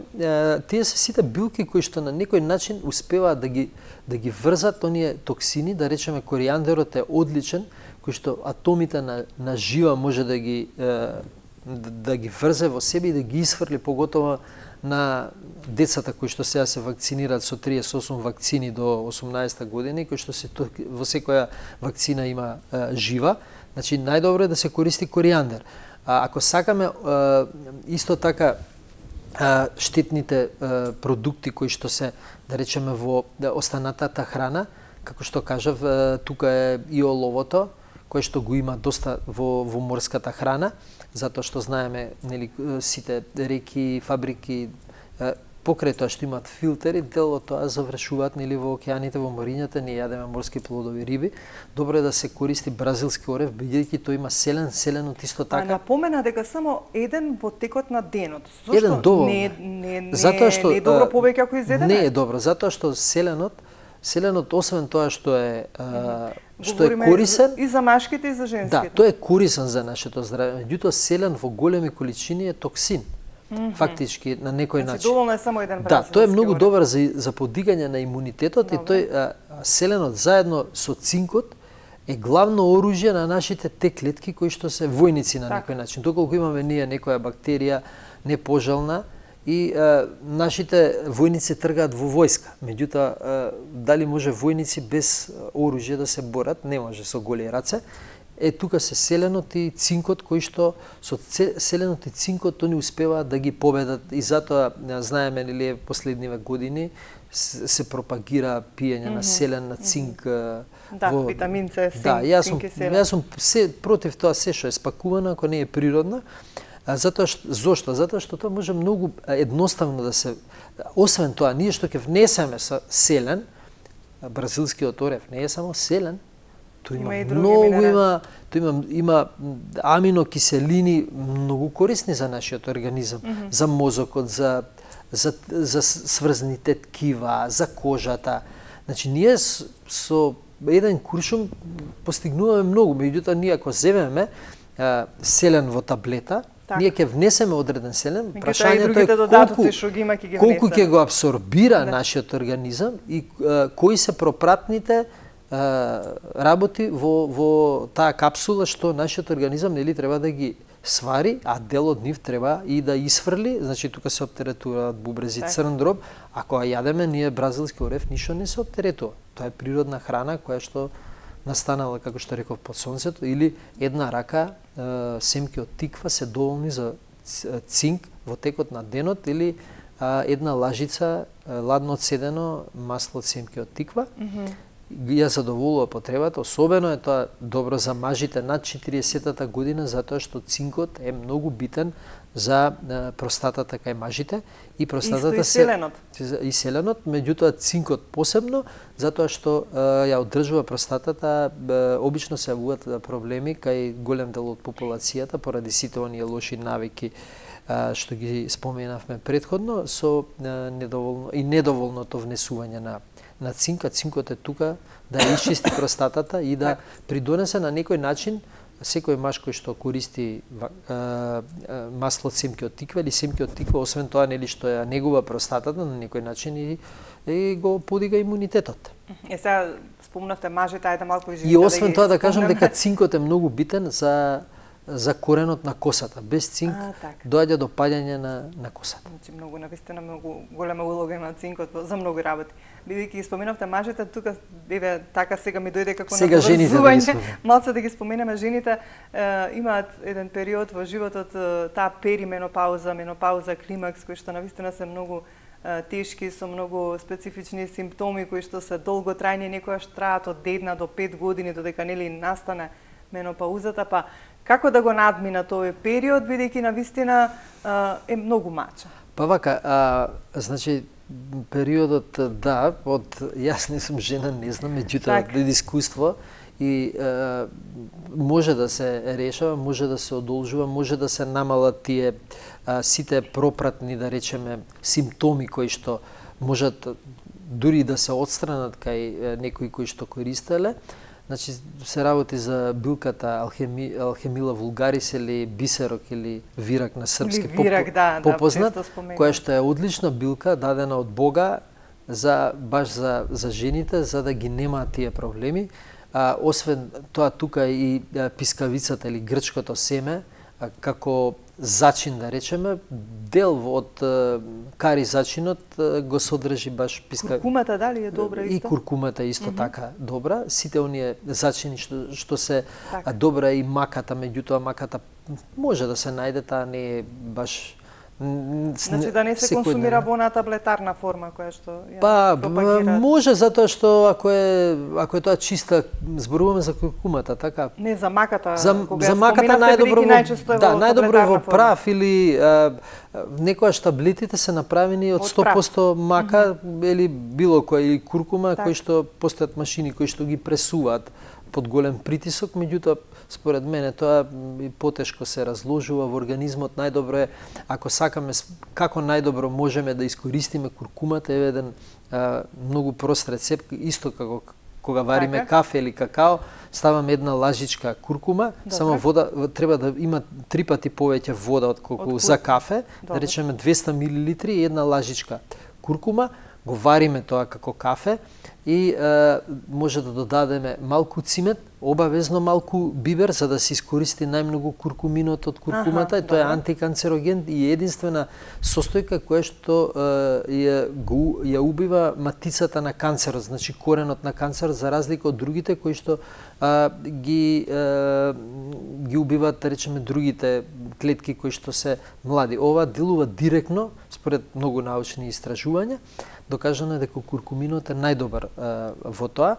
Тие се сите билки кои што на некој начин успеваат да ги врзат оние токсини, да речеме коријандерот е одличен, кој што атомите на жива може да ги врзе во себе и да ги исфрли, поготово на децата кои што сега се вакцинираат со 38 вакцини до 18 години, кои што во секоја вакцина има жива, значи најдобро е да се користи коријандер. Ако сакаме исто така штетните продукти кои што се, да речеме, во останатата храна, како што кажав, тука е и оловото, кое што го има доста во морската храна, затоа што знаеме, нели, сите реки, фабрики, покрај тоа што имаат филтери, дел од тоа завршуваат, нели, во океаните, во морињата, ние јадеме морски плодови риби. Добро е да се користи бразилски орев, бидејќи тој има селенот исто така. Напомена дека само еден во текот на денот. Еден доволно. Не е добро повеќе ако изедеме? Не е добро, затоа што селенот освен тоа што е корисен и за машките и за женските. Да, тој е корисен за нашето здраве. Меѓутоа селен во големи количини е токсин. Фактички на некој начин. Доволно е само еден бразилски. Да, тој е многу добар за подигање на имунитетот. Добре. И тој селенот заедно со цинкот е главно оружје на нашите Т клетки кои што се војници на некој начин. Доколку имаме ние некоја бактерија непожелна и нашите војници тргаат во војска. Меѓутоа, дали може војници без оружје да се борат? Не може со голи раце. Тука се селенот и цинкот, кои што со селенот и цинкот они успеваат да ги победат, и затоа знаеме, нели, последниве години се пропагира пиење на селен, на цинк. Да, витамин С, цинк и селен. Јас сум против тоа се што е спакувано, ако не е природно. Зошто? Затоа што тоа може многу едноставно да се... Освен тоа, ние што ќе внесеме со селен, бразилскиот орев не е само селен, тој има аминокиселини многу корисни за нашиот организам, за мозокот, за сврзните ткива, за кожата. Значи, ние со еден куршум постигнуваме многу, меѓутоа ние ако земеме селен во таблета, ние ќе внесеме одреден селен, прашањето е колку ќе го абсорбира нашиот организам и кои се пропратните работи во таа капсула што нашиот организам нели треба да ги свари, а дел од нив треба и да исфрли, значи тука се оптеретуваат бубрези, црн дроб, а кога јадеме ние бразилски орев ништо не се оптеретува. Тоа е природна храна која што настанала, како што реков, под сонцето, или една рака семки од тиква се доволни за цинк во текот на денот, или една лажица ладно цедено масло од семки од тиква. Ја задоволува потребата, особено е тоа добро за мажите над 40-та година, затоа што цинкот е многу битен за простатата кај мажите и простатата иселенот, меѓутоа цинкот посебно, затоа што ја одржува простатата, обично се јавуваат проблеми кај голем дел од популацијата поради сите оние лоши навики што ги споменавме претходно со недоволното внесување на цинк. Цинкот е тука да ја исчисти простатата и да придонесе на некој начин секој маж кој што користи масло од семки од тиква или семки од тиква, освен тоа нели што ја негува простатата на некој начин и го подига имунитетот. Сега спомнавте мажите, ајде малку и жените. И освен тоа да кажам дека цинкот е многу битен за коренот на косата. Без цинк доаѓа до паѓање на косата. Значи многу навистина многу голема улога има цинкот за многу работи. Бидејќи споменавте мажите, тука еве така сега ми дојде како сега наврзување. Малце да ги споменеме жените, имаат еден период во животот, таа перименопауза, менопауза, климакс, кои што навистина се многу тешки, со многу специфични симптоми кои што се долготрајни, некојаш траат од 1 до 5 години додека нели настане менопаузата, па како да го надминат овој период, бидејќи навистина е многу мача? Па вака, значи периодот јас не сум жена, не знам, меѓутоа од искуство и може да се решава, може да се одолжува, може да се намалат тие сите пропратни, да речеме, симптоми кои што можат дури да се отстранат кај некои кои што користеле. Значи се работи за билката Алхемила вулгарис или бисерок или вирак на српски, попознат, која што е одлична билка дадена од Бога баш за жените, за да ги немаат тие проблеми. Освен тоа тука и пискавицата или грчкото семе како зачин, да речеме, дел од кари зачинот го содржи баш Куркумата дали е добра исто? И куркумата исто така добра. Сите оние зачини што се добра, и маката, меѓутоа маката може да се најде, таа не е баш. Значи да не се консумира во она таблетарна форма која што ја пропагираат? Може, затоа што ако е тоа чиста, зборуваме за куркумата, така? Не, за маката. За маката најдобро во прав или некојаш таблетите се направени од 100% мака или било која, или куркума, кои што постојат машини кои што ги пресуваат под голем притисок, меѓутоа според мене тоа потешко се разложува во организмот. Најдобро е, ако сакаме како најдобро можеме да искористиме куркумата, е еден многу прост рецепт, исто како кога вариме кафе или какао, ставаме една лажичка куркума, само вода треба да има 3 пати повеќе вода отколку за кафе, да речеме 200 мл и една лажичка куркума, го вариме тоа како кафе и може да додадеме малку цимет, обавезно малку бибер, за да се искористи најмногу куркуминот од куркумата. Тоа е антиканцероген и единствена состојка која што ја убива матицата на канцерот, значи коренот на канцерот, за разлика од другите кои што ги убиваат, да речеме, другите клетки кои што се млади. Ова делува директно, според многу научни истражувања. Докажано е дека куркуминот е најдобар во тоа.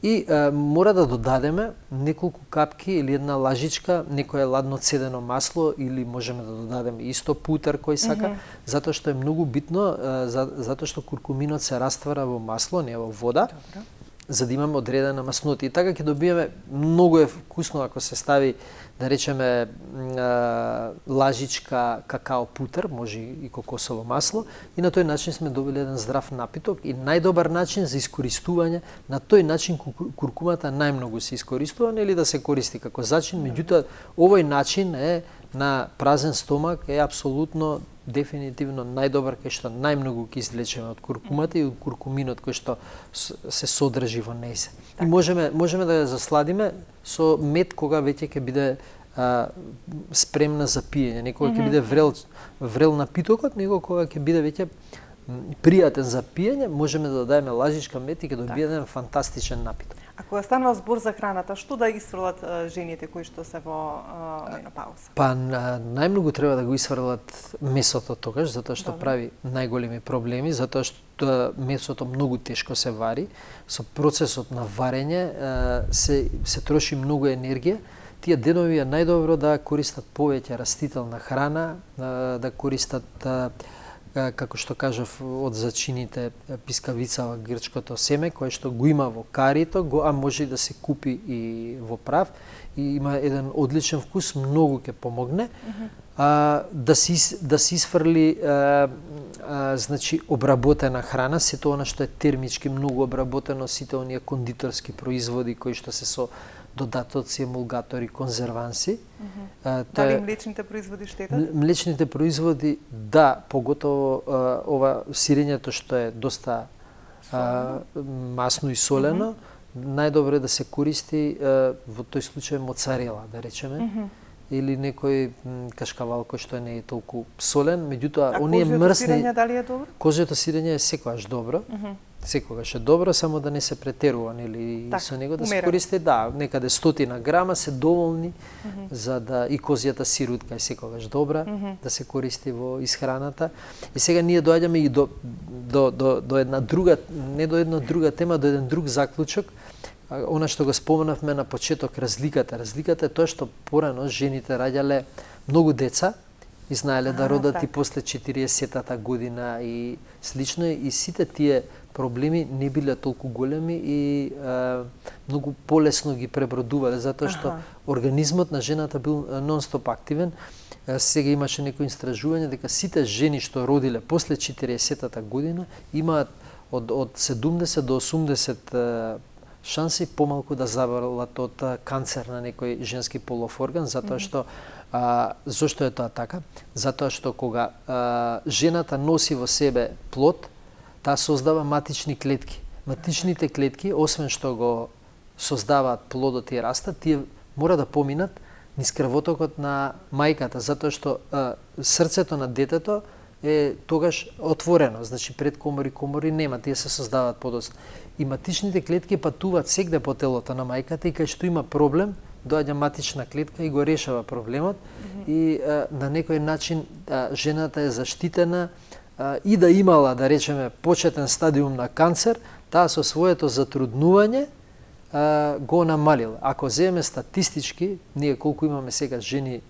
И мора да додадеме неколку капки или една лажичка некое ладно цедено масло, или можеме да додадеме исто путер кој сака, затоа што е многу битно, затоа што куркуминот се раствара во масло, не во вода. За да имаме одредена маснота. И така ќе добиеме, многу е вкусно ако се стави, да речеме, лажичка какао путер, може и кокосово масло, и на тој начин сме добили еден здрав напиток и најдобар начин за искористување. На тој начин куркумата најмногу се искористува, или да се користи како зачин, меѓутоа овој начин е на празен стомак е апсолутно дефинитивно најдобар, кај што најмногу ќе извлечеме од куркумата и од куркуминот кој што се содржи во нејзе. И можеме да ја засладиме со мед кога веќе ќе биде спремна за пиење, не кога ќе биде врел напитокот, него кога ќе биде веќе пријатен за пиење, можеме да дадеме лажичка мед и ќе добиеме еден фантастичен напиток. А кога станува збор за храната, што да исфрлат жените кои што се во менопауза? Па најмногу треба да го исфрлат месото тогаш, затоа што прави најголеми проблеми, затоа што месото многу тешко се вари, со процесот на варење се троши многу енергија. Тие денови е најдобро да користат повеќе растителна храна, да користат како што кажав од зачините пискавица, грчкото семе, кое што го има во карито, а може и да се купи и во прав, и има еден одличен вкус, многу ќе помогне. Да се исфрли значи обработена храна, сето она што е термички многу обработено, сите оние кондиторски производи кои што се со додатоци, емулгатори, конзерванси. Дали млечните производи штетат? Млечните производи, да, поготово ова сирењето што е доста масно и солено, најдобро е да се користи во тој случај моцарела, да речеме, или некој кашкавал кој што не е толку солен, меѓутоа оние мрсни... А козјото сирење дали е добро? Козјото сирење е секогаш добро. Секогаш е добро, само да не се претерува, нели, со него да се користи, некаде 100 грама се доволни за да и козјата сирутка е секогаш добра да се користи во исхраната. И сега ние доаѓаме и до една друга, не до една друга тема, до еден друг заклучок. Она што го споменавме на почеток, разликата е тоа што порано жените раѓале многу деца и знаеле да родат и после 40-та година и слично, и сите тие проблеми не биле толку големи и многу полесно ги пребродувале, затоа што организмот на жената бил нон-стоп активен. Сега имаше некои истражување дека сите жени што родиле после 40-та година имаат од 70 до 80 шанси помалку да заболат од канцер на некој женски полов орган, затоа што зошто е тоа така? Затоа што кога жената носи во себе плод, таа создава матични клетки. Матичните клетки, освен што го создаваат плодот и растат, тие мора да поминат низ крвотокот на мајката, затоа што срцето на детето е тогаш отворено, значи пред комори нема, тие се создаваат подоцна. И матичните клетки патуваат сегде по телото на мајката и кај што има проблем, доаѓа матична клетка и го решава проблемот и на некој начин жената е заштитена и да имала, да речеме, почетен стадиум на канцер, таа со своето затруднување го намалила. Ако земеме статистички, ние колку имаме сега жени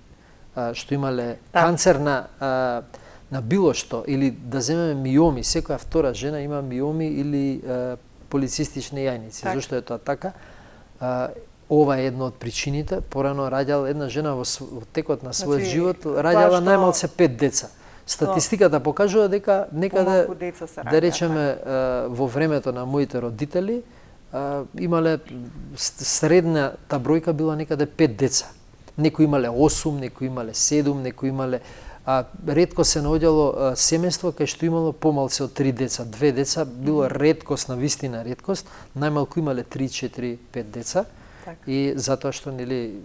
што имале канцер на било што, или да земеме миоми, секоја втора жена има миоми или полицистични јајници. Зошто е тоа така? Ова е една од причините. Порано раѓала една жена во текот на својот живот, раѓала најмалце 5 деца. Статистиката покажува дека некаде, да речеме, во времето на моите родители, имале средната бројка била некаде 5 деца. Некои имале 8, некои имале 7, некои имале... ретко се наоѓало семејство кај што имало помалце од 3 деца. 2 деца било реткост, на вистина реткост. Најмалку имале 3, 4, 5 деца. И затоа што, нели,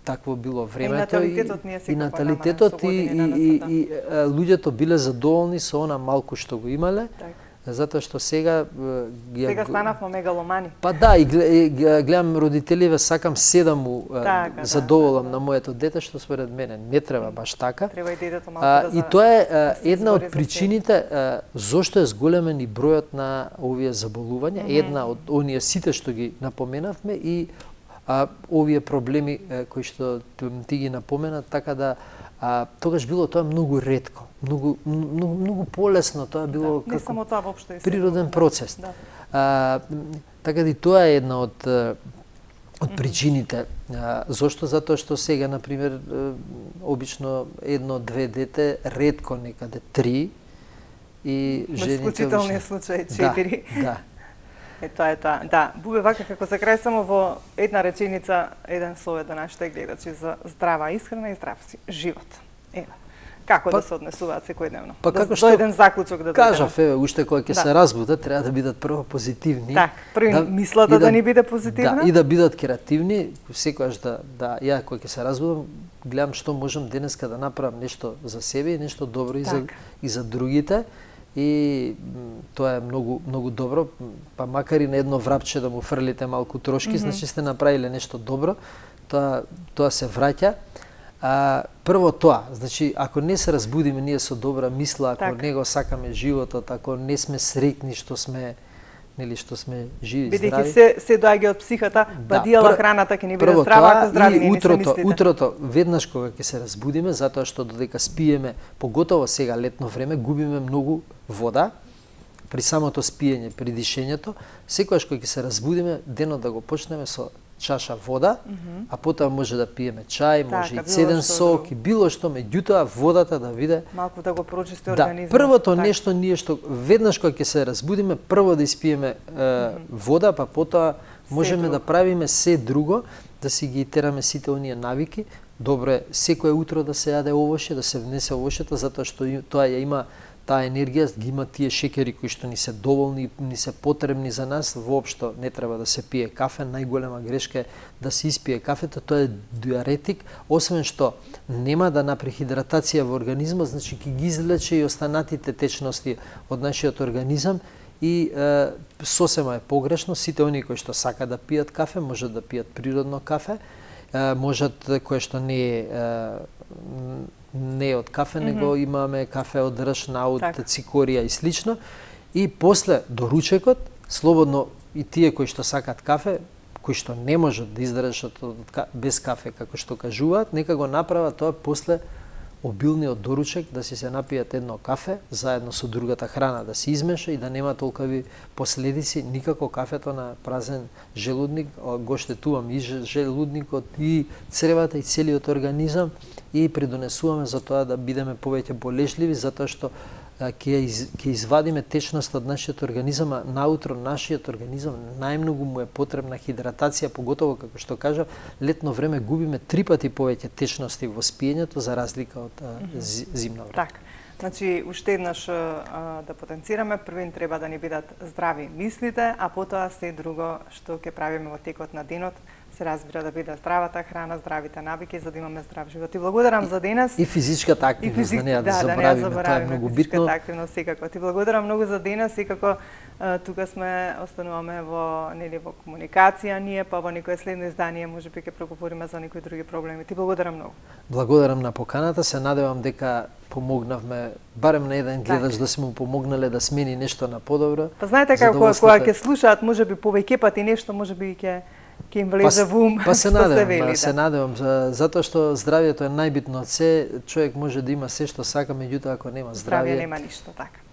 такво било времето и наталитетот и луѓето биле задоволни со она малку што го имале. Затоа што сега станавме мегаломани. Па да, и гледам родителиве, сакам се да му задоволам на моето дете, што според мене не треба баш така. Треба и детето малку да и тоа е една од причините зошто е зголемен и бројот на овие заболувања, една од оние сите што ги напоменавме и овие проблеми кои што ти ги напомена, така да тогаш било тоа многу ретко, многу полесно, тоа било не само тоа воопшто е природен процес. Така да и тоа е една од причините. Зошто? Затоа што сега, например, обично 1-2 дете, ретко некаде 3 и жените... Во исклучителниот случај 4. Да. Тоа е тоа. Да, Бубе, вака како за крај само во една реченица, еден совет до нашите гледачи за здрава исхрана и здрав живот. Ева. Како да се однесуваат секојдневно? Па да како што дојден заклучок да кажав, еве, уште кога ќе Да. се разбудат, треба да бидат прво позитивни. Так, први мислата да ни биде позитивна. Да, и да бидат креативни, секогаш да ја кога ќе се разбудам, гледам што можам денеска да направам нешто за себе и нешто добро и за другите. И тоа е многу добро, па макар и на едно врапче да му фрлите малку трошки, значи сте направиле нешто добро, тоа се враќа. Прво тоа, значи ако не се разбудиме ние со добра мисла, ако не го сакаме животот, ако не сме среќни што сме живи, здрави. Бидејќи се доаѓа од психата, па дијала храната ќе ни биде здрава, ако здрави не се мислите. Утрото, веднаш кога ќе се разбудиме, затоа што додека спиеме, поготово сега летно време, губиме многу вода при самото спиење, при дишењето. Секогаш кога ќе се разбудиме, денот да го почнеме со чаша вода, а потоа може да пиеме чај, може и цеден сок и било што, меѓутоа водата да биде малку да го прочисти организмот. Првото нешто ние што веднаш кога ќе се разбудиме, прво да испиеме вода, па потоа можеме да правиме се друго, да си ги тераме сите оние навики. Добро е секое утро да се јаде овоше, да се внесе овошето, затоа што тоа ја има таа енергија, ги има тие шекери кои што ни се доволни, ни се потребни за нас. Воопшто не треба да се пие кафе, најголема грешка е да се испие кафето, тоа е диуретик, освен што нема да направи хидратација во организмот, значи ќе ги излече и останатите течности од нашиот организам и сосема е погрешно. Сите оние кои што сакаат да пијат кафе, можат да пијат природно кафе, можат кое што не е од кафе, него имаме кафе од ршна, од цикорија и слично. И после доручекот, слободно и тие кои што сакаат кафе, кои што не можат да издржат без кафе, како што кажуваат, нека го направат тоа после обилниот доручек, да си се напијат едно кафе, заедно со другата храна, да се измеша и да нема толкави последици. Никако кафето на празен желудник, го штетувам и желудникот, и цревата, и целиот организам, и придонесуваме за тоа да бидеме повеќе болежливи, затоа што ќе извадиме течност од нашиот организам, а наутро нашиот организам најмногу му е потребна хидратација, поготово, како што кажав, летно време губиме 3 пати повеќе течности во спиењето за разлика од зимно време. Така. Значи, уште еднаш да потенцираме, првин треба да ни бидат здрави мислите, а потоа се друго што ќе правиме во текот на денот, се разбира да биде здравата храна, здравите навики, за да имаме здрав живот. Ти благодарам за денес. И физичката активност, да не ја забравиме, тоа е многу битно. Физичката активност, секако. Ти благодарам многу за денес, и како тука сме, остануваме во комуникација ние, па во некое следно издание можеби ќе проговориме за некои други проблеми. Ти благодарам многу. Благодарам на поканата, се надевам дека помогнавме барем на еден гледач да се му помогнале да смени нешто на подобро. Па знаете како кога ќе слушаат можеби повеќе пати нешто, можеби ќе им влезе во ум. Па се надевам, се надевам, затоа што здравието е најбитно од се. Човек може да има се што сака, меѓутоа ако нема здравје, нема ништо, така.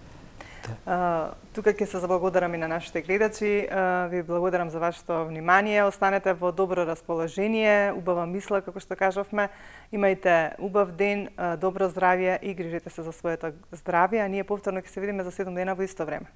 Тука ќе се заблагодарам и на нашите гледачи. Ви благодарам за вашето внимание. Останете во добро расположение, убава мисла, како што кажавме. Имајте убав ден, добро здравје и грижете се за своето здравје. А ние повторно ќе се видиме за 7 дена во исто време.